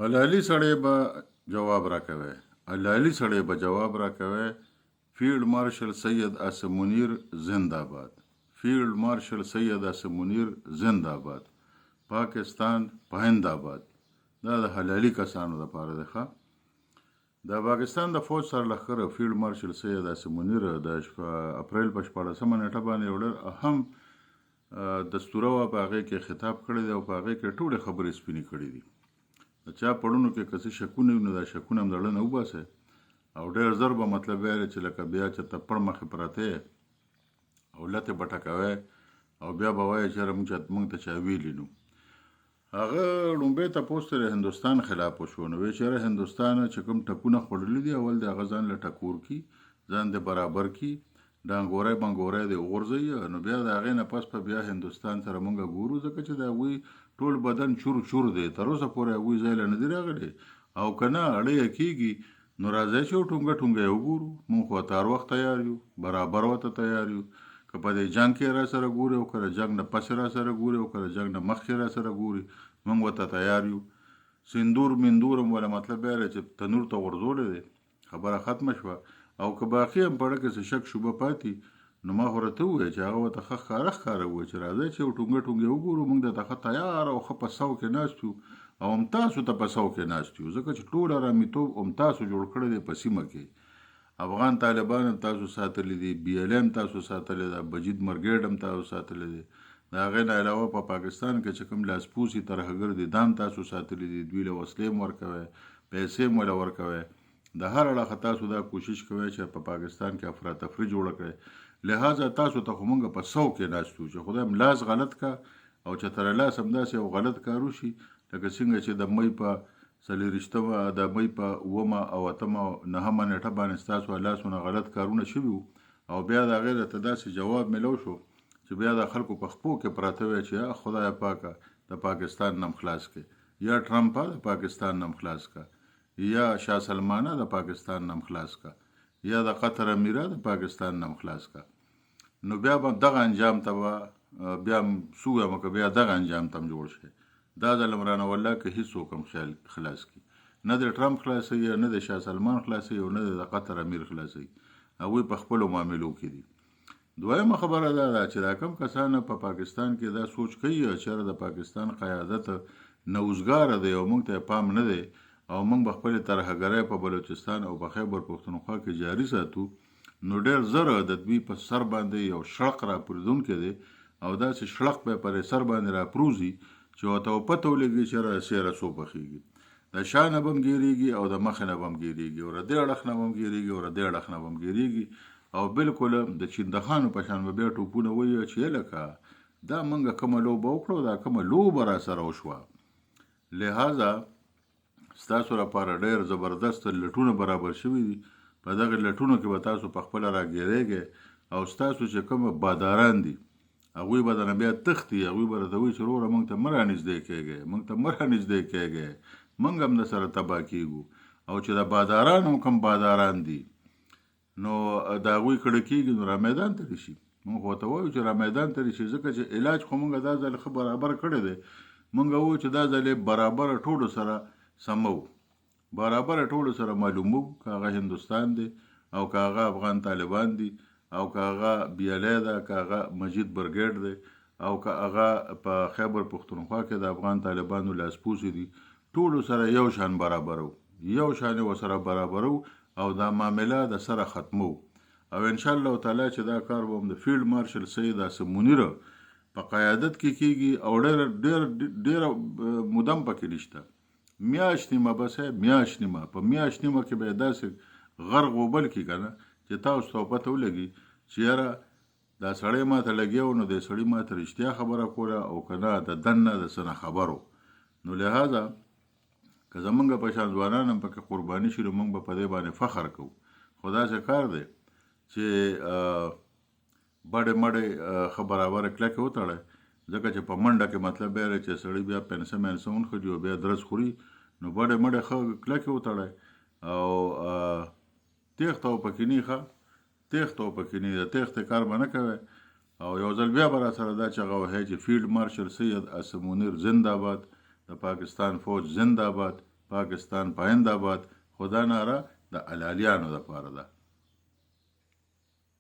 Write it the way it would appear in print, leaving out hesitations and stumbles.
حلالي سړی به جواب راکوي. حلالي سړی به جواب راکوي. فیلډ مارشل سید اسم منیر زنده‌باد. فیلډ مارشل سید اسم منیر زنده‌باد. پاکستان پاینده-باد. دا د حلالي کسانو لپاره دی. ښه د پاکستان د فوج سرلښکر فیلډ مارشل سید اسم منیر د اپریل په 14مه نیټه باندې یو ډېر اهم دستوره وه، په هغې کې خطاب کړی دی او په هغې کې ټولې خبرې سپینې کړي دي. د چا پړونو کې که څه شکونه وي نو دا شکونه هم د زړه نه وباسئ او ډېر زر به مطلب ویلی چې لکه بیا چېرته پړ مخې پراته یې او لتې به ټکوئ او بیا به وایئ چې یاره موږ ته چا ویلي نو. هغه لومبۍ تپوس ته د هندوستان خلاف وشو، نو وایي چې یاره هندوستان چې کوم ټکونه خوړلي دي اول د هغه ځان له ټکور کي، ځان د برابر کي، ډانګوری بنګوری د وغورځوي، نو بیا د هغې نه پس به بیا هندوستان سره موږ ګورو، ځکه چې د هغوی ټول بدن چور چور دی. تر اوسه پورې هغوی ځای له نه دي راغلی او که نه اړه یې کېږي نو راځئ چې یو ټونګه ټونګه یې وګورو. موږ خو هر وخت تیار یو، برابر ورته تیار یو. که په دې جنګ کې را سره ګوري او که د جنګ نه پس را سره ګوري او که د جنګ نه مخکې را سره ګوري موږ ورته تیار یو. سندور مندور هم وله مطلب بیا چې تنور ته غورځولی دی، خبره ختمه شوه. او که باقي هم په اړه کې څه شک شوبه پاتې نو ما خو راته ووایه چې هغه ورته ښه ښکاره ووایه چې راځئ چې یو ټونګه ټونګه وګورو. موږ درته ښه تیار او ښه په سو کې ناست یو او هم تاسو ته په سو کې ناست یو، ځکه چې ټول ارامیتوب هم تاسو جوړ کړی دی په سیمه کې. افغان طالبان هم تاسو ساتلی دي، بي ال هم تاسو ساتلی ده، بجید مرګیډ هم تاسو ساتلی دی. د هغې نه علاوه په پاکستان کې چې کوم لاسپوسي ترهګر دي دا هم تاسو ساتلی دي. دوی له وسلې هم ورکوئ، پیسې هم وله ورکوئ. د هر اړخه تاسو دا کوشش کوئ چې په پاکستان کې افراتفري جوړه کړئ. لہذا تاسو ته خو مونږ په سو کې ناست یو چې خدای ملاس غلط کا او چې تر لاس همداسې یو غلط کار وشي لکه څنګه چې د مۍ په 24 د مۍ په 9 او 8 او 9 نیټه باندې ستاسو لاسونه غلط کارونه شوي وو او بیا د هغې درته داسې جواب میلو شو چې بیا د خلکو په خپو کې پراته وی چې یا خدای پاکه د پاکستان نم خلاص کړي، یا ټرمپه د پاکستان نم خلاص کا، یا شاه سلمانه د پاکستان نم خلاص کا، یا د قطر امیره د پاکستان نم خلاص کا. نو بیا به دغه انجام ته به بیا څه ووایم که بیا دغه انجام ته هم جوړ شي. دا ځل هم رانه والله که هېڅوک هم خلاص کړي، نه د ټرمپ خلاصوي، نه د شاه سلمان خلاصوي او نه د قطر امیر خلاصوي. هغوی په خپلو معاملو کې دي. دویمه خبره دا ده چې دا کوم کسان په پاکستان کې دا سوچ کوي چې د پاکستان قیادت نوزګاره دی او موږ ته پام نه دی او موږ به خپلې ترهګرۍ په بلوچستان او په خیبر پښتونخوا کې جاري ساتو، نو ډېر زر د دوی په سر باندې یو شړق را پرېږدونکی دی او داسې شړق به یې پر سر باندې را پروزي چې ورته پته ولګي چې سیره څو پخېږي. د شا نه به هم ګیرېږي او د مخې نه به هم ګیرېږي او د دې اړخ نه به هم ګیرېږي او د دې اړخ نه به هم ګیرېږي او بالکل د چندخانو په شان به بیا ټوپونه ووایي چې لکه دا موږ کومه لوبه وکړو، دا کومه لوبه را سره وشوه. لہذا ستاسو لپاره ډېر زبردست لټونه برابر شوي دي. په دغه لټونو کې به تاسو په خپله راګیرېږئ او ستاسو چې کوم باداران دي هغوی به درنه بیا تښتي، هغوی به راته وایي چې وروره موږ ته مه رانږدې کېږئ، موږ ته مه رانږدې کېږئ، موږ هم درسره تباه کېږو. او چې د بادارانو کوم باداران دي نو د هغوی کړه کېږي نو را میدان ته رسي. موږ خو ورته وایو چې را میدان ته رسي، ځکه چې علاج خو موږ دا ځل ښه برابر کړی دی. موږ وایو چې دا ځل یې برابر ټولو سره سمو، برابر ټولو سره معلومو، که هغه هندوستان دی او که هغه افغان طالبان دي او که هغه بي ال اې ده، که هغه مجید برګیډ دی او که هغه په خیبر پښتونخوا کې د افغان طالبانو لاسپوڅي دي، ټولو سره یو شان برابرو، یو شان یې ورسره برابرو او دا معامله د سره ختمو. او انشاءالله تعالی چې دا کار به هم د فیلډ مارشل سید اسم منیر په قیادت کې کېږي او ډېره مودم پکې نشته. میاشت نیمه بس میاشت نیمه، په میاشت نیمه کې به یې داسې غرق وبل کړي که نه چې تاسو ته پته ولګي چې یاره دا سړی ما ته لګیا و نو دی سړي ما ته رښتیا خبره کوله او که نه د دننه د څه نه خبر و. نو لہذا که زمونږ په شان ځوانان هم پکې قرباني شي نو موږ به په دې باندې فخر کوو. خو داسې کار دی چې بډې مډې ښه برابره کلکې وتړی، ځکه چې په منډه کې مطلب بیا دی چې سړی بیا پنسه منسه ونښلي او بیا درز خوري، نو بډې مډې ښه کلکې وتړی او تېښته وپکې نه ښه تېښته وپکې نه د تېښتې کار به نه کوی. او یو ځل بیا به را سره دا چغه وهی چې فیلډ مارشل سید اسم منیر زنده‌باد، د پاکستان فوج زنده‌باد، پاکستان پاینده باد. خو دا ناره د حلالیانو دپاره ده.